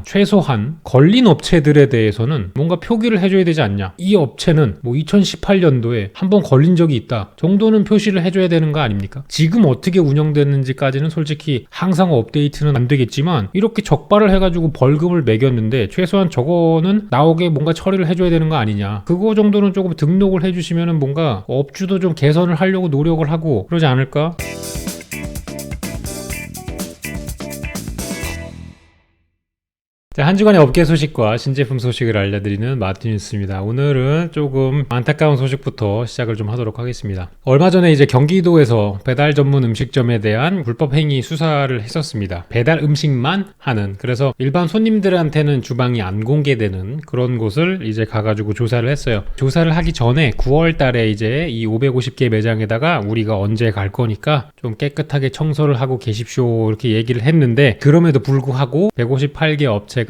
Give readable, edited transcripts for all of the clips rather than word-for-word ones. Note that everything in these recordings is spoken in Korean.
최소한 걸린 업체들에 대해서는 뭔가 표기를 해줘야 되지 않냐. 이 업체는 뭐 2018년도에 한번 걸린 적이 있다 정도는 표시를 해줘야 되는 거 아닙니까? 지금 어떻게 운영되는지까지는 솔직히 항상 업데이트는 안 되겠지만 이렇게 적발을 해가지고 벌금을 매겼는데 최소한 저거는 나오게 뭔가 처리를 해줘야 되는 거 아니냐. 그거 정도는 조금 등록을 해주시면은 뭔가 업주도 좀 개선을 하려고 노력을 하고 그러지 않을까? 자, 한 주간의 업계 소식과 신제품 소식을 알려드리는 마티뉴스입니다. 오늘은 조금 안타까운 소식부터 시작을 좀 하도록 하겠습니다. 얼마 전에 이제 경기도에서 배달 전문 음식점에 대한 불법 행위 수사를 했었습니다. 배달 음식만 하는, 그래서 일반 손님들한테는 주방이 안 공개되는 그런 곳을 이제 가가지고 조사를 했어요. 조사를 하기 전에 9월 달에 이제 이 550개 매장에다가 우리가 언제 갈 거니까 좀 깨끗하게 청소를 하고 계십시오 이렇게 얘기를 했는데, 그럼에도 불구하고 158개 업체가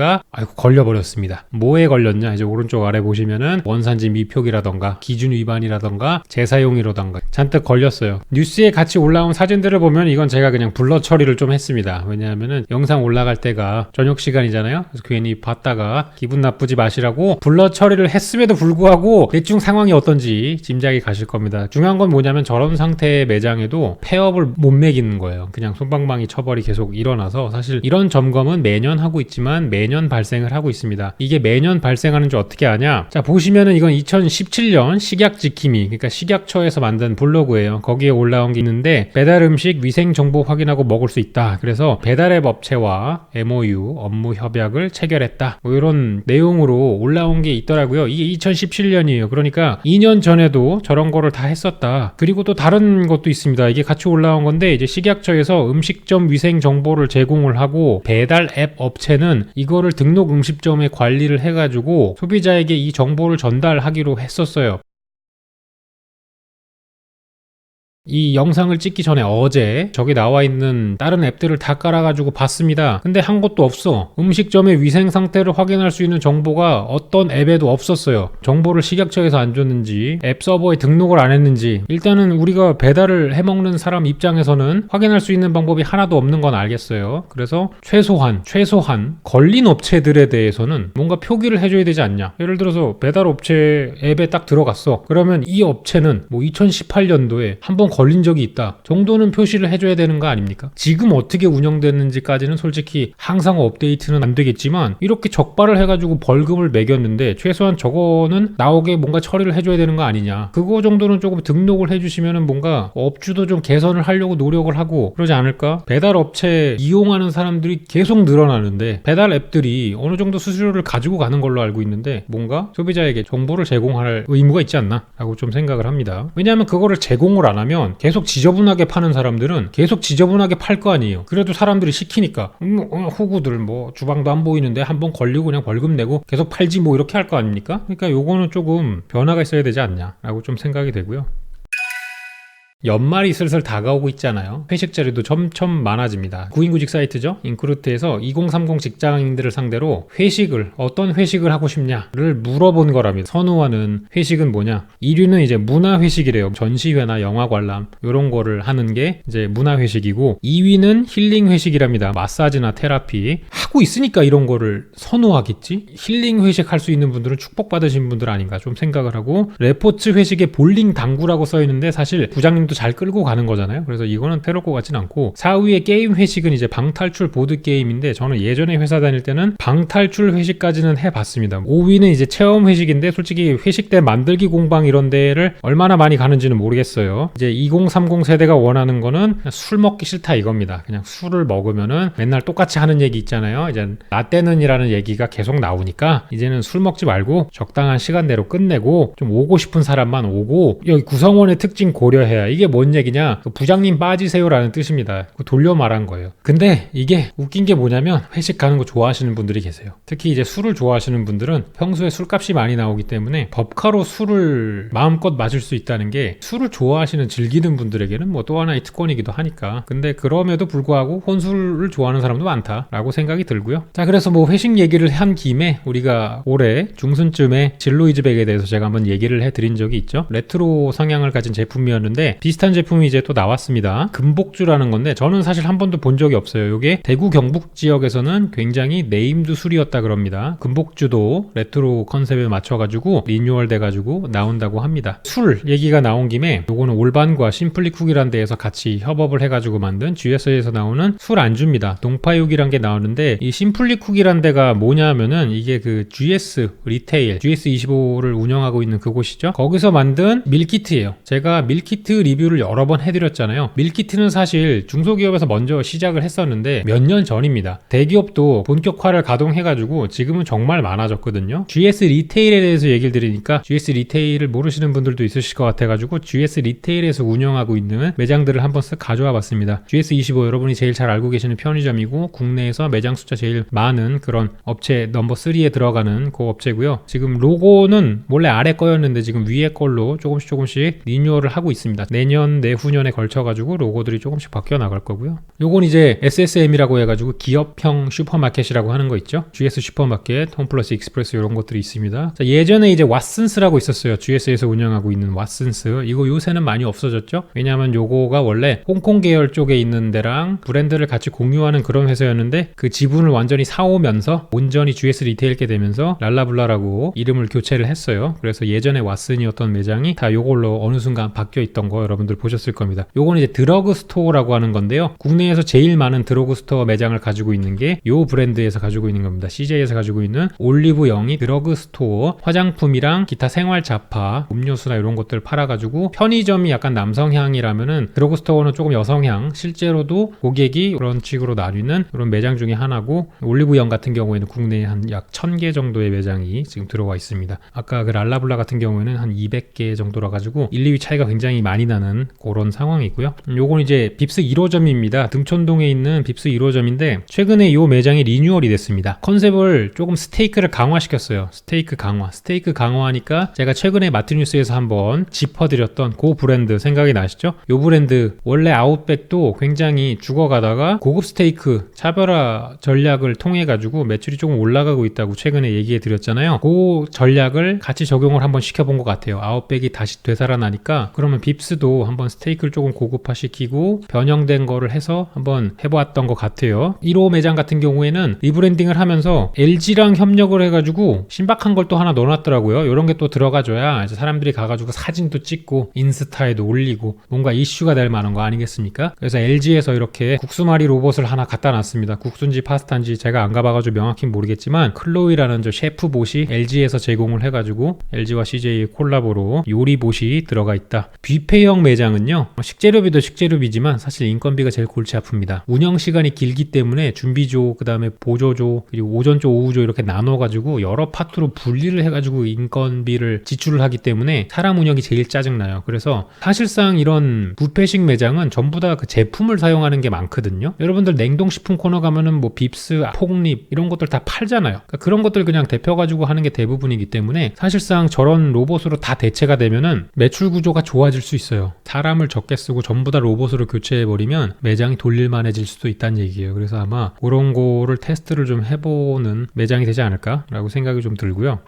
걸려버렸습니다. 뭐에 걸렸냐? 이제 오른쪽 아래 보시면은 원산지 미표기라던가 기준 위반이라던가 재사용이라던가 잔뜩 걸렸어요. 뉴스에 같이 올라온 사진들을 보면 이건 제가 그냥 블러 처리를 좀 했습니다. 왜냐하면은 영상 올라갈 때가 저녁 시간이잖아요. 그래서 괜히 봤다가 기분 나쁘지 마시라고 블러 처리를 했음에도 불구하고 대충 상황이 어떤지 짐작이 가실 겁니다. 중요한 건 뭐냐면 저런 상태의 매장에도 폐업을 못 매기는 거예요. 그냥 솜방망이 처벌이 계속 일어나서, 사실 이런 점검은 매년 하고 있지만 매년 발생을 하고 있습니다. 이게 매년 발생하는 줄 어떻게 아냐? 자, 보시면은 이건 2017년 식약 지킴이, 그러니까 식약처에서 만든 블로그예요. 거기에 올라온 게 있는데, 배달 음식 위생 정보 확인하고 먹을 수 있다. 그래서 배달앱 업체와 MOU 업무 협약을 체결했다. 뭐 이런 내용으로 올라온 게 있더라고요. 이게 2017년이에요. 그러니까 2년 전에도 저런 거를 다 했었다. 그리고 또 다른 것도 있습니다. 이게 같이 올라온 건데, 이제 식약처에서 음식점 위생 정보를 제공을 하고 배달 앱 업체는 이거를 등록 음식점에 관리를 해가지고 소비자에게 이 정보를 전달하기로 했었어요. 이 영상을 찍기 전에 어제 저기 나와 있는 다른 앱들을 다 깔아가지고 봤습니다. 근데 한 것도 없어. 음식점의 위생 상태를 확인할 수 있는 정보가 어떤 앱에도 없었어요. 정보를 식약처에서 안 줬는지, 앱 서버에 등록을 안 했는지. 일단은 우리가 배달을 해먹는 사람 입장에서는 확인할 수 있는 방법이 하나도 없는 건 알겠어요. 그래서 최소한 걸린 업체들에 대해서는 뭔가 표기를 해줘야 되지 않냐. 예를 들어서 배달 업체 앱에 딱 들어갔어. 그러면 이 업체는 뭐 2018년도에 한번 걸린 적이 있다 정도는 표시를 해줘야 되는 거 아닙니까? 지금 어떻게 운영되는지까지는 솔직히 항상 업데이트는 안 되겠지만 이렇게 적발을 해가지고 벌금을 매겼는데 최소한 저거는 나오게 뭔가 처리를 해줘야 되는 거 아니냐. 그거 정도는 조금 등록을 해주시면은 뭔가 업주도 좀 개선을 하려고 노력을 하고 그러지 않을까? 배달 업체 이용하는 사람들이 계속 늘어나는데 배달 앱들이 어느 정도 수수료를 가지고 가는 걸로 알고 있는데 뭔가 소비자에게 정보를 제공할 의무가 있지 않나 라고 좀 생각을 합니다. 왜냐하면 그거를 제공을 안 하면 계속 지저분하게 파는 사람들은 계속 지저분하게 팔 거 아니에요. 그래도 사람들이 시키니까 호구들 뭐 주방도 안 보이는데 한번 걸리고 그냥 벌금 내고 계속 팔지 뭐 이렇게 할 거 아닙니까? 그러니까 요거는 조금 변화가 있어야 되지 않냐 라고 좀 생각이 되고요. 연말이 슬슬 다가오고 있잖아요. 회식 자리도 점점 많아집니다. 구인구직 사이트죠. 인크루트에서 2030 직장인들을 상대로 어떤 회식을 하고 싶냐를 물어본 거랍니다. 선호하는 회식은 뭐냐? 1위는 이제 문화회식이래요. 전시회나 영화 관람 이런 거를 하는 게 이제 문화회식이고, 2위는 힐링회식이랍니다. 마사지나 테라피 하고 있으니까 이런 거를 선호하겠지? 힐링회식 할 수 있는 분들은 축복받으신 분들 아닌가 좀 생각을 하고, 레포츠 회식에 볼링 당구라고 써있는데 사실 부장님 잘 끌고 가는 거잖아요. 그래서 이거는 새로울 것 같진 않고, 4위의 게임 회식은 이제 방탈출 보드 게임인데 저는 예전에 회사 다닐 때는 방탈출 회식까지는 해봤습니다. 5위는 이제 체험 회식인데 솔직히 회식 때 만들기 공방 이런 데를 얼마나 많이 가는지는 모르겠어요. 이제 2030 세대가 원하는 거는 술 먹기 싫다 이겁니다. 그냥 술을 먹으면은 맨날 똑같이 하는 얘기 있잖아요. 이제 나 때는이라는 얘기가 계속 나오니까 이제는 술 먹지 말고 적당한 시간대로 끝내고 좀 오고 싶은 사람만 오고, 여기 구성원의 특징 고려해야. 이게 뭔 얘기냐? 부장님 빠지세요라는 뜻입니다. 돌려 말한 거예요. 근데 이게 웃긴 게 뭐냐면 회식 가는 거 좋아하시는 분들이 계세요. 특히 이제 술을 좋아하시는 분들은 평소에 술값이 많이 나오기 때문에 법카로 술을 마음껏 마실 수 있다는 게 술을 좋아하시는 즐기는 분들에게는 뭐 또 하나의 특권이기도 하니까. 근데 그럼에도 불구하고 혼술을 좋아하는 사람도 많다라고 생각이 들고요. 자, 그래서 뭐 회식 얘기를 한 김에 우리가 올해 중순쯤에 진로이즈백에 대해서 제가 한번 얘기를 해드린 적이 있죠. 레트로 성향을 가진 제품이었는데 비슷한 제품이 이제 또 나왔습니다. 금복주라는 건데 저는 사실 한 번도 본 적이 없어요. 이게 대구 경북 지역에서는 굉장히 네임드 술이었다 그럽니다. 금복주도 레트로 컨셉에 맞춰가지고 리뉴얼 돼가지고 나온다고 합니다. 술 얘기가 나온 김에 요거는 올반과 심플리쿡이란 데에서 같이 협업을 해가지고 만든 GS에서 나오는 술 안주입니다. 동파육이란 게 나오는데 이 심플리쿡이란 데가 뭐냐면은 이게 그 GS 리테일 GS25를 운영하고 있는 그곳이죠. 거기서 만든 밀키트예요. 제가 밀키트 리뷰를 여러 번 해드렸잖아요. 밀키트는 사실 중소기업에서 먼저 시작을 했었는데 몇 년 전입니다. 대기업도 본격화를 가동해가지고 지금은 정말 많아졌거든요. GS 리테일에 대해서 얘기를 드리니까 GS 리테일을 모르시는 분들도 있으실 것 같아가지고 GS 리테일에서 운영하고 있는 매장들을 한번 쓱 가져와 봤습니다. GS25 여러분이 제일 잘 알고 계시는 편의점이고 국내에서 매장 숫자 제일 많은 그런 업체 넘버 3에 들어가는 그 업체고요. 지금 로고는 원래 아래 거였는데 지금 위에 걸로 조금씩 리뉴얼을 하고 있습니다. 내년 내후년에 걸쳐가지고 로고들이 조금씩 바뀌어 나갈 거고요. 요건 이제 SSM이라고 해가지고 기업형 슈퍼마켓이라고 하는 거 있죠. GS 슈퍼마켓, 홈플러스 익스프레스 이런 것들이 있습니다. 자, 예전에 이제 왓슨스라고 있었어요. GS에서 운영하고 있는 왓슨스. 이거 요새는 많이 없어졌죠. 왜냐하면 요거가 원래 홍콩 계열 쪽에 있는 데랑 브랜드를 같이 공유하는 그런 회사였는데 그 지분을 완전히 사오면서 온전히 GS 리테일게 되면서 랄라블라라고 이름을 교체를 했어요. 그래서 예전에 왓슨이었던 매장이 다 요걸로 어느 순간 바뀌어 있던 거 여러분들 보셨을 겁니다. 요거는 이제 드러그 스토어라고 하는 건데요. 국내에서 제일 많은 드러그 스토어 매장을 가지고 있는 게 요 브랜드에서 가지고 있는 겁니다. CJ에서 가지고 있는 올리브 영이 드러그 스토어, 화장품이랑 기타 생활 잡화, 음료수나 이런 것들을 팔아가지고 편의점이 약간 남성향이라면은 드러그 스토어는 조금 여성향, 실제로도 고객이 그런 식으로 나뉘는 그런 매장 중에 하나고 올리브 영 같은 경우에는 국내에 한 약 1000개 정도의 매장이 지금 들어와 있습니다. 아까 그 랄라블라 같은 경우에는 한 200개 정도라 가지고 1, 2위 차이가 굉장히 많이 나는 그런 상황이고요. 요건 이제 빕스 1호점입니다. 등촌동에 있는 빕스 1호점인데 최근에 요 매장이 리뉴얼이 됐습니다. 컨셉을 조금 스테이크를 강화시켰어요. 스테이크 강화하니까 제가 최근에 마트뉴스에서 한번 짚어드렸던 그 브랜드 생각이 나시죠? 요 브랜드 원래 아웃백도 굉장히 죽어가다가 고급 스테이크 차별화 전략을 통해 가지고 매출이 조금 올라가고 있다고 최근에 얘기해 드렸잖아요. 그 전략을 같이 적용을 한번 시켜본 것 같아요. 아웃백이 다시 되살아나니까 그러면 빕스도 한번 스테이크를 조금 고급화시키고 변형된 거를 해서 한번 해보았던 것 같아요. 1호 매장 같은 경우에는 리브랜딩을 하면서 LG랑 협력을 해가지고 신박한 걸 또 하나 넣어놨더라고요. 이런 게 또 들어가줘야 이제 사람들이 가가지고 사진도 찍고 인스타에도 올리고 뭔가 이슈가 될 만한 거 아니겠습니까? 그래서 LG에서 이렇게 국수말이 로봇을 하나 갖다 놨습니다. 국수인지 파스타인지 제가 안 가봐가지고 명확히 모르겠지만 클로이라는 저 셰프봇이 LG에서 제공을 해가지고 LG와 CJ의 콜라보로 요리봇이 들어가 있다. 뷔페형 매장은요, 식재료비도 식재료비지만 사실 인건비가 제일 골치 아픕니다. 운영 시간이 길기 때문에 준비조, 그 다음에 보조조, 그리고 오전조, 오후조 이렇게 나눠가지고 여러 파트로 분리를 해가지고 인건비를 지출을 하기 때문에 사람 운영이 제일 짜증나요. 그래서 사실상 이런 뷔페식 매장은 전부 다 그 제품을 사용하는 게 많거든요. 여러분들 냉동식품 코너 가면은 뭐 빕스, 폭립 이런 것들 다 팔잖아요. 그러니까 그런 것들 그냥 대표가지고 하는 게 대부분이기 때문에 사실상 저런 로봇으로 다 대체가 되면은 매출 구조가 좋아질 수 있어요. 사람을 적게 쓰고 전부 다 로봇으로 교체해버리면 매장이 돌릴만해질 수도 있다는 얘기예요. 그래서 아마 그런 거를 테스트를 좀 해보는 매장이 되지 않을까라고 생각이 좀 들고요.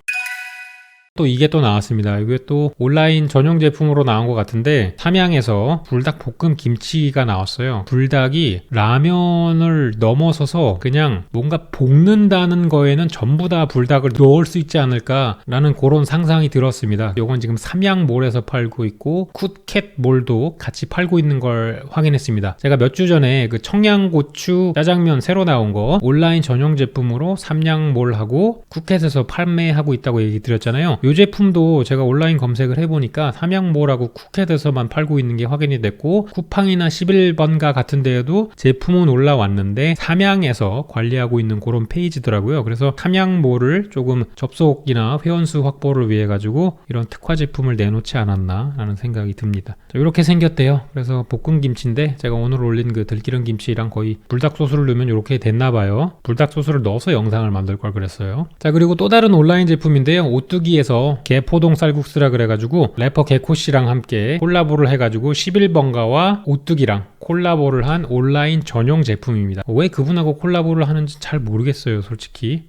또 이게 또 나왔습니다. 이게 또 온라인 전용 제품으로 나온 것 같은데 삼양에서 불닭 볶음 김치가 나왔어요. 불닭이 라면을 넘어서서 그냥 뭔가 볶는다는 거에는 전부 다 불닭을 넣을 수 있지 않을까라는 그런 상상이 들었습니다. 요건 지금 삼양몰에서 팔고 있고 굿캣몰도 같이 팔고 있는 걸 확인했습니다. 제가 몇 주 전에 그 청양고추 짜장면 새로 나온 거 온라인 전용 제품으로 삼양몰하고 굿캣에서 판매하고 있다고 얘기 드렸잖아요. 이 제품도 제가 온라인 검색을 해보니까 삼양몰하고 쿠켓에서만 팔고 있는 게 확인이 됐고 쿠팡이나 11번가 같은 데에도 제품은 올라왔는데 삼양에서 관리하고 있는 그런 페이지더라고요. 그래서 삼양몰을 조금 접속이나 회원수 확보를 위해 가지고 이런 특화 제품을 내놓지 않았나 라는 생각이 듭니다. 자, 이렇게 생겼대요. 그래서 볶음김치인데 제가 오늘 올린 그 들기름 김치랑 거의 불닭 소스를 넣으면 이렇게 됐나봐요. 불닭 소스를 넣어서 영상을 만들 걸 그랬어요. 자, 그리고 또 다른 온라인 제품인데요. 오뚜기에서 개포동 쌀국수라 그래가지고 래퍼 개코씨랑 함께 콜라보를 해가지고 11번가와 오뚜기랑 콜라보를 한 온라인 전용 제품입니다. 왜 그분하고 콜라보를 하는지 잘 모르겠어요, 솔직히.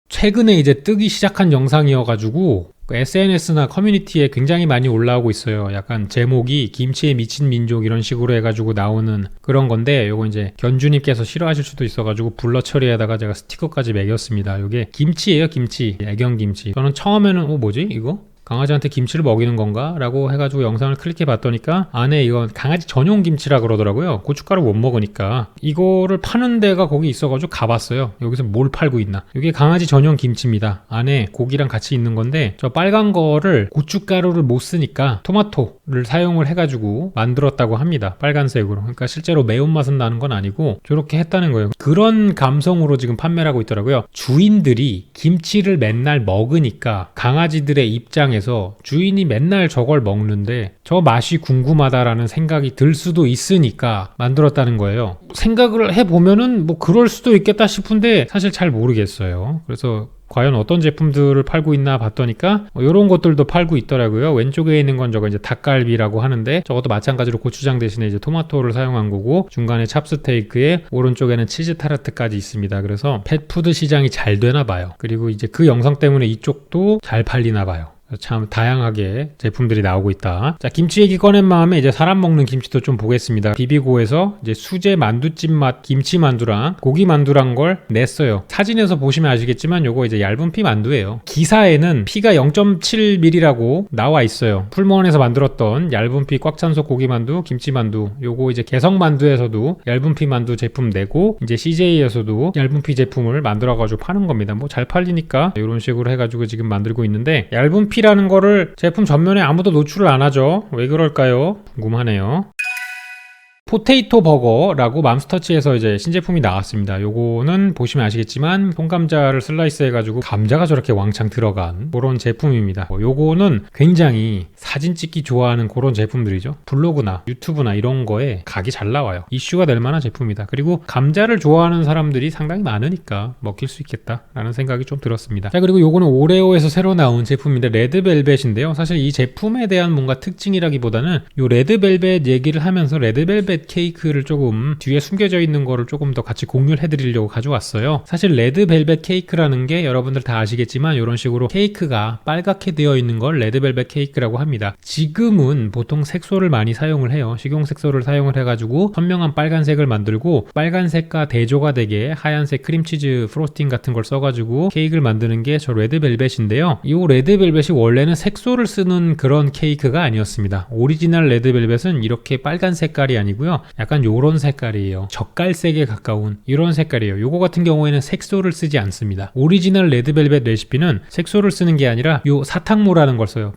최근에 이제 뜨기 시작한 영상이어가지고 그 SNS나 커뮤니티에 굉장히 많이 올라오고 있어요. 약간 제목이 김치에 미친 민족 이런 식으로 해가지고 나오는 그런 건데, 요거 이제 견주님께서 싫어하실 수도 있어가지고 블러 처리에다가 제가 스티커까지 매겼습니다. 요게 김치예요, 김치. 애경김치. 저는 처음에는 뭐지 이거? 강아지한테 김치를 먹이는 건가? 라고 해가지고 영상을 클릭해 봤더니까 안에 이건 강아지 전용 김치라 그러더라고요. 고춧가루 못 먹으니까. 이거를 파는 데가 거기 있어가지고 가봤어요. 여기서 뭘 팔고 있나. 이게 강아지 전용 김치입니다. 안에 고기랑 같이 있는 건데, 저 빨간 거를 고춧가루를 못 쓰니까 토마토를 사용을 해가지고 만들었다고 합니다. 빨간색으로. 그러니까 실제로 매운맛은 나는 건 아니고 저렇게 했다는 거예요. 그런 감성으로 지금 판매를 하고 있더라고요. 주인들이 김치를 맨날 먹으니까 강아지들의 입장에서 주인이 맨날 저걸 먹는데 저 맛이 궁금하다라는 생각이 들 수도 있으니까 만들었다는 거예요. 생각을 해보면은 뭐 그럴 수도 있겠다 싶은데 사실 잘 모르겠어요. 그래서 과연 어떤 제품들을 팔고 있나 봤더니까 이런 것들도 팔고 있더라고요. 왼쪽에 있는 건 저거 이제 닭갈비라고 하는데, 저것도 마찬가지로 고추장 대신에 이제 토마토를 사용한 거고, 중간에 찹스테이크에 오른쪽에는 치즈 타르트까지 있습니다. 그래서 펫푸드 시장이 잘 되나 봐요. 그리고 이제 그 영상 때문에 이쪽도 잘 팔리나 봐요. 참 다양하게 제품들이 나오고 있다. 자, 김치 얘기 꺼낸 마음에 이제 사람 먹는 김치도 좀 보겠습니다. 비비고에서 이제 수제 만두찜 맛 김치 만두랑 고기 만두란 걸 냈어요. 사진에서 보시면 아시겠지만 요거 이제 얇은 피 만두예요. 기사에는 피가 0.7mm라고 나와 있어요. 풀무원에서 만들었던 얇은 피 꽉 찬 속 고기 만두, 김치 만두. 요거 이제 개성 만두에서도 얇은 피 만두 제품 내고, 이제 CJ에서도 얇은 피 제품을 만들어 가지고 파는 겁니다. 뭐 잘 팔리니까 이런 식으로 해 가지고 지금 만들고 있는데, 얇은 피 라는 거를 제품 전면에 아무도 노출을 안 하죠. 왜 그럴까요? 궁금하네요. 포테이토 버거라고 맘스터치에서 이제 신제품이 나왔습니다. 요거는 보시면 아시겠지만 통감자를 슬라이스 해가지고 감자가 저렇게 왕창 들어간 그런 제품입니다. 요거는 굉장히 사진 찍기 좋아하는 그런 제품들이죠. 블로그나 유튜브나 이런 거에 각이 잘 나와요. 이슈가 될 만한 제품이다. 그리고 감자를 좋아하는 사람들이 상당히 많으니까 먹힐 수 있겠다라는 생각이 좀 들었습니다. 자, 그리고 요거는 오레오에서 새로 나온 제품인데 레드벨벳인데요. 사실 이 제품에 대한 뭔가 특징이라기보다는 요 레드벨벳 얘기를 하면서 레드벨벳 케이크를 조금 뒤에 숨겨져 있는 거를 조금 더 같이 공유를 해드리려고 가져왔어요. 사실 레드벨벳 케이크라는 게 여러분들 다 아시겠지만 이런 식으로 케이크가 빨갛게 되어 있는 걸 레드벨벳 케이크라고 합니다. 지금은 보통 색소를 많이 사용을 해요. 식용 색소를 사용을 해가지고 선명한 빨간색을 만들고, 빨간색과 대조가 되게 하얀색 크림치즈 프로스팅 같은 걸 써가지고 케이크를 만드는 게 저 레드벨벳인데요. 이 레드벨벳이 원래는 색소를 쓰는 그런 케이크가 아니었습니다. 오리지널 레드벨벳은 이렇게 빨간 색깔이 아니고요, 약간 요런 색깔이에요. 젓갈색에 가까운 이런 색깔이에요. 요거 같은 경우에는 색소를 쓰지 않습니다. 오리지널 레드벨벳 레시피는 색소를 쓰는 게 아니라 요 사탕무라는 걸 써요.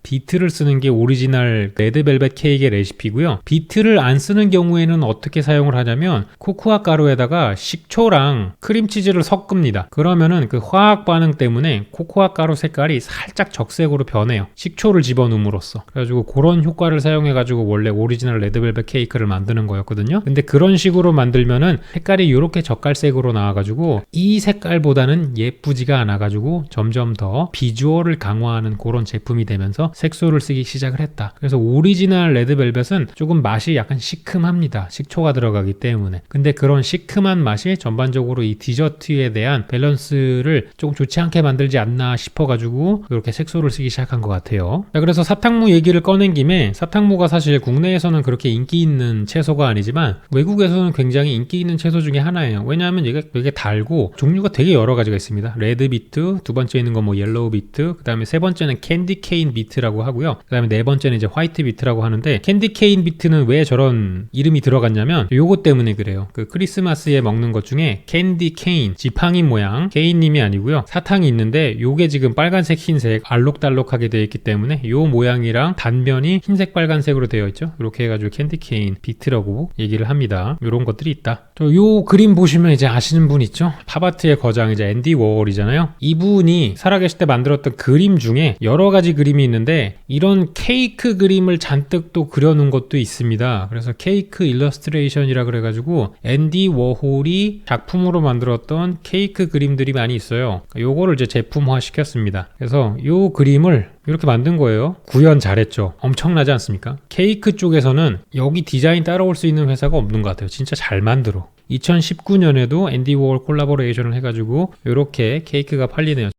비트를 쓰는 게 오리지널 레드벨벳 케이크의 레시피고요. 비트를 안 쓰는 경우에는 어떻게 사용을 하냐면 코코아 가루에다가 식초랑 크림치즈를 섞습니다. 그러면은 그 화학 반응 때문에 코코아 가루 색깔이 살짝 적색으로 변해요. 식초를 집어넣음으로써. 그래가지고 그런 효과를 사용해가지고 원래 오리지널 레드벨벳 케이크를 만드는 거였거든요. 근데 그런 식으로 만들면은 색깔이 이렇게 젓갈색으로 나와가지고 이 색깔보다는 예쁘지가 않아가지고 점점 더 비주얼을 강화하는 그런 제품이 되면서 색소를 쓰기 시작을 했다. 그래서 오리지널 레드벨벳은 조금 맛이 약간 시큼합니다. 식초가 들어가기 때문에. 근데 그런 시큼한 맛이 전반적으로 이 디저트에 대한 밸런스를 조금 좋지 않게 만들지 않나 싶어가지고 이렇게 색소를 쓰기 시작한 것 같아요. 자, 그래서 사탕무 얘기를 꺼낸 김에, 사탕무가 사실 국내에서는 그렇게 인기 있는 채소가 아니지만 외국에서는 굉장히 인기 있는 채소 중에 하나예요. 왜냐하면 이게 달고 종류가 되게 여러 가지가 있습니다. 레드 비트, 두 번째 있는 거 뭐 옐로우 비트, 그 다음에 세 번째는 캔디 케인 비트라고 하고요. 그 다음에 네 번째는 이제 화이트 비트라고 하는데, 캔디 케인 비트는 왜 저런 이름이 들어갔냐면 요거 때문에 그래요. 그 크리스마스에 먹는 것 중에 캔디 케인, 지팡이 모양, 케인님이 아니고요, 사탕이 있는데 요게 지금 빨간색, 흰색 알록달록하게 되어 있기 때문에 요 모양이랑 단면이 흰색, 빨간색으로 되어 있죠. 이렇게 해가지고 캔디 케인 비트라고 얘기를 합니다. 요런 것들이 있다. 요 그림 보시면 이제 아시는 분 있죠? 팝아트의 거장 이제 앤디 워홀이잖아요. 이분이 살아계실 때 만들었던 그림 중에 여러 가지 그림이 있는데 이런 케이크 그림을 잔뜩 또 그려놓은 것도 있습니다. 그래서 케이크 일러스트레이션이라 그래가지고 앤디 워홀이 작품으로 만들었던 케이크 그림들이 많이 있어요. 요거를 이제 제품화 시켰습니다. 그래서 요 그림을 이렇게 만든 거예요. 구현 잘했죠. 엄청나지 않습니까? 케이크 쪽에서는 여기 디자인 따라올 수 있는 회사가 없는 것 같아요. 진짜 잘 만들어. 2019년에도 앤디 워홀 콜라보레이션을 해가지고 이렇게 케이크가 팔리네요.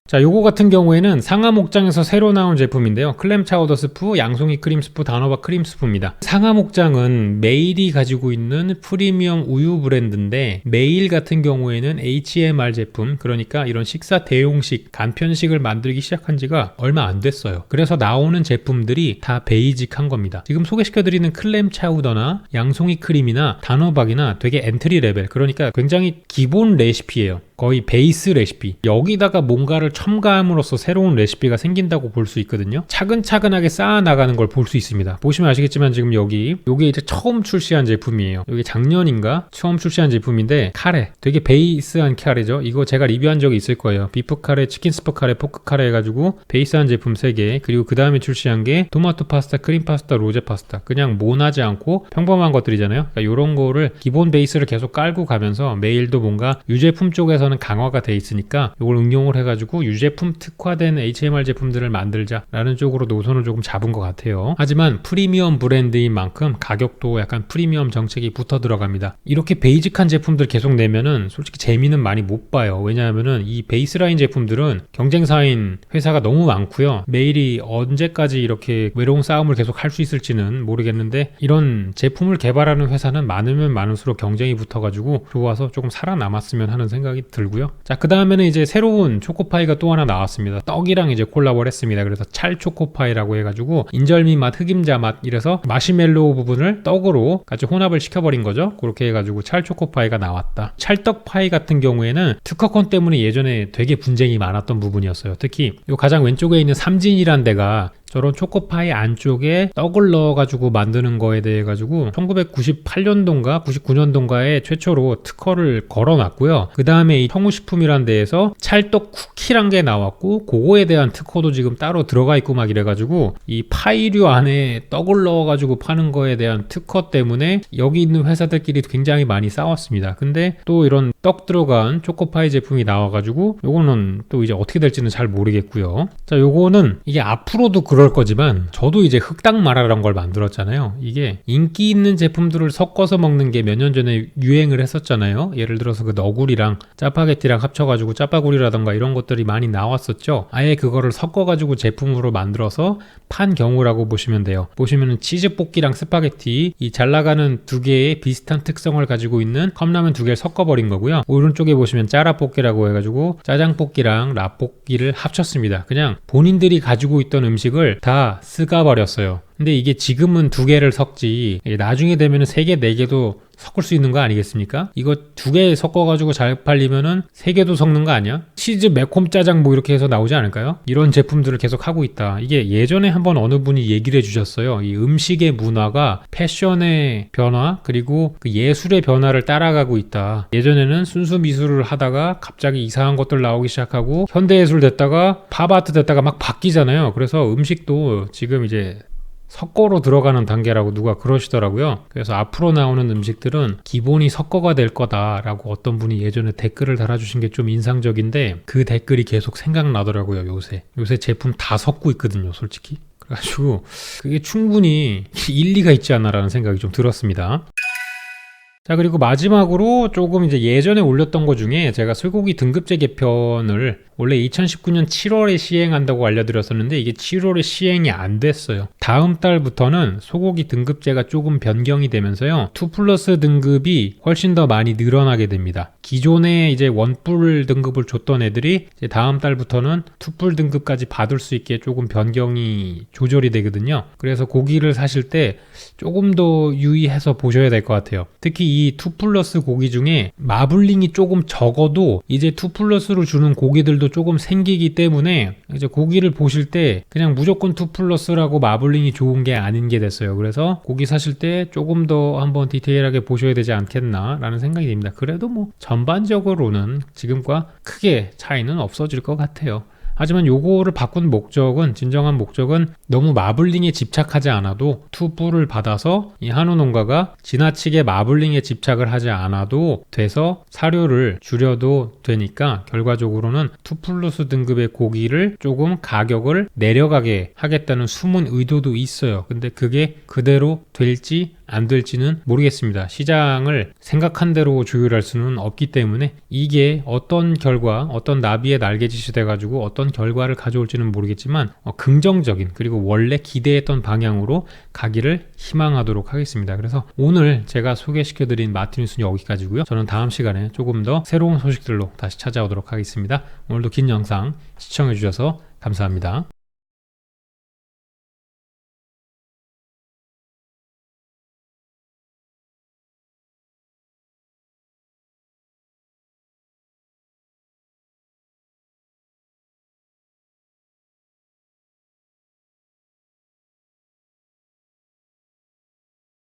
자, 요거 같은 경우에는 상하 목장에서 새로 나온 제품인데요. 클램 차우더 스프, 양송이 크림 스프, 단호박 크림 스프입니다. 상하 목장은 메일이 가지고 있는 프리미엄 우유 브랜드인데, 메일 같은 경우에는 HMR 제품, 그러니까 이런 식사 대용식, 간편식을 만들기 시작한 지가 얼마 안 됐어요. 그래서 나오는 제품들이 다 베이직한 겁니다. 지금 소개시켜드리는 클램 차우더나 양송이 크림이나 단호박이나 되게 엔트리 레벨, 그러니까 굉장히 기본 레시피예요. 거의 베이스 레시피. 여기다가 뭔가를 첨가함으로써 새로운 레시피가 생긴다고 볼 수 있거든요. 차근차근하게 쌓아나가는 걸 볼 수 있습니다. 보시면 아시겠지만 지금 요게 이제 처음 출시한 제품이에요. 이게 작년인가 처음 출시한 제품인데, 카레, 되게 베이스한 카레죠. 이거 제가 리뷰한 적이 있을 거예요. 비프 카레, 치킨 스프 카레, 포크 카레 해가지고 베이스한 제품 3개, 그리고 그 다음에 출시한 게 토마토 파스타, 크림 파스타, 로제 파스타. 그냥 모나지 않고 평범한 것들이잖아요. 그러니까 이런 거를 기본 베이스를 계속 깔고 가면서 메일도 뭔가 유제품 쪽에서 강화가 돼 있으니까 이걸 응용을 해가지고 유제품 특화된 HMR 제품들을 만들자라는 쪽으로 노선을 조금 잡은 것 같아요. 하지만 프리미엄 브랜드인 만큼 가격도 약간 프리미엄 정책이 붙어 들어갑니다. 이렇게 베이직한 제품들 계속 내면은 솔직히 재미는 많이 못 봐요. 왜냐하면은 이 베이스라인 제품들은 경쟁사인 회사가 너무 많고요. 메일이 언제까지 이렇게 외로운 싸움을 계속 할 수 있을지는 모르겠는데, 이런 제품을 개발하는 회사는 많으면 많을수록 경쟁이 붙어가지고 좋아서 조금 살아남았으면 하는 생각이 들고요. 자, 그 다음에는 이제 새로운 초코파이가 또 하나 나왔습니다. 떡이랑 이제 콜라보를 했습니다. 그래서 찰 초코파이라고 해가지고 인절미 맛, 흑임자 맛, 이래서 마시멜로우 부분을 떡으로 같이 혼합을 시켜버린 거죠. 그렇게 해가지고 찰 초코파이가 나왔다. 찰떡파이 같은 경우에는 특허권 때문에 예전에 되게 분쟁이 많았던 부분이었어요. 특히 요 가장 왼쪽에 있는 삼진이란 데가 저런 초코파이 안쪽에 떡을 넣어가지고 만드는 거에 대해 가지고 1998년도인가 99년도인가에 최초로 특허를 걸어놨고요. 그 다음에 이 청우식품이란 데에서 찰떡 쿠키란 게 나왔고, 그거에 대한 특허도 지금 따로 들어가 있고 막 이래가지고 이 파이류 안에 떡을 넣어가지고 파는 거에 대한 특허 때문에 여기 있는 회사들끼리 굉장히 많이 싸웠습니다. 근데 또 이런 떡 들어간 초코파이 제품이 나와가지고 요거는 또 이제 어떻게 될지는 잘 모르겠고요. 자, 요거는 이게 앞으로도 그럴 거지만, 저도 이제 흑당 마라라는 걸 만들었잖아요. 이게 인기 있는 제품들을 섞어서 먹는 게 몇 년 전에 유행을 했었잖아요. 예를 들어서 그 너구리랑 짜파게티랑 합쳐가지고 짜파구리라던가 이런 것들이 많이 나왔었죠. 아예 그거를 섞어가지고 제품으로 만들어서 판 경우라고 보시면 돼요. 보시면은 치즈볶이랑 스파게티, 이 잘 나가는 두 개의 비슷한 특성을 가지고 있는 컵라면 두 개를 섞어버린 거고요. 오른쪽에 보시면 짜라볶이라고 해가지고 짜장볶이랑 라볶이를 합쳤습니다. 그냥 본인들이 가지고 있던 음식을 다 쓰가버렸어요. 근데 이게 지금은 두 개를 섞지, 나중에 되면은 3개, 4개도 섞을 수 있는 거 아니겠습니까? 이거 2개 섞어가지고 잘 팔리면은 3개도 섞는 거 아니야? 치즈 매콤 짜장 뭐 이렇게 해서 나오지 않을까요? 이런 제품들을 계속 하고 있다. 이게 예전에 한번 어느 분이 얘기를 해주셨어요. 이 음식의 문화가 패션의 변화, 그리고 그 예술의 변화를 따라가고 있다. 예전에는 순수 미술을 하다가 갑자기 이상한 것들 나오기 시작하고 현대예술 됐다가 팝아트 됐다가 막 바뀌잖아요. 그래서 음식도 지금 이제 섞어로 들어가는 단계라고 누가 그러시더라고요. 그래서 앞으로 나오는 음식들은 기본이 섞어가 될 거다라고 어떤 분이 예전에 댓글을 달아주신 게 좀 인상적인데, 그 댓글이 계속 생각나더라고요. 요새 제품 다 섞고 있거든요, 솔직히. 그래가지고 그게 충분히 일리가 있지 않나라는 생각이 좀 들었습니다. 자, 그리고 마지막으로 조금 이제 예전에 올렸던 거 중에 제가 쇠고기 등급제 개편을 원래 2019년 7월에 시행한다고 알려드렸었는데, 이게 7월에 시행이 안 됐어요. 다음 달부터는 소고기 등급제가 조금 변경이 되면서요, 2+ 등급이 훨씬 더 많이 늘어나게 됩니다. 기존에 이제 1뿔 등급을 줬던 애들이 이제 다음 달부터는 2뿔 등급까지 받을 수 있게 조금 변경이 조절이 되거든요. 그래서 고기를 사실 때 조금 더 유의해서 보셔야 될 것 같아요. 특히 이 2+ 고기 중에 마블링이 조금 적어도 이제 2+로 주는 고기들도 조금 생기기 때문에 이제 고기를 보실 때 그냥 무조건 2+라고 마블링이 좋은 게 아닌 게 됐어요. 그래서 고기 사실 때 조금 더 한번 디테일하게 보셔야 되지 않겠나 라는 생각이 듭니다. 그래도 뭐 전반적으로는 지금과 크게 차이는 없어질 것 같아요. 하지만 요거를 바꾼 목적은, 진정한 목적은 너무 마블링에 집착하지 않아도 2뿔을 받아서 이 한우 농가가 지나치게 마블링에 집착을 하지 않아도 돼서 사료를 줄여도 되니까, 결과적으로는 2+ 등급의 고기를 조금 가격을 내려가게 하겠다는 숨은 의도도 있어요. 근데 그게 그대로 될지 안 될지는 모르겠습니다. 시장을 생각한 대로 조율할 수는 없기 때문에 이게 어떤 결과, 어떤 나비의 날개짓이 돼가지고 어떤 결과를 가져올지는 모르겠지만 긍정적인 그리고 원래 기대했던 방향으로 가기를 희망하도록 하겠습니다. 그래서 오늘 제가 소개시켜드린 마티뉴스는 여기까지고요. 저는 다음 시간에 조금 더 새로운 소식들로 다시 찾아오도록 하겠습니다. 오늘도 긴 영상 시청해주셔서 감사합니다.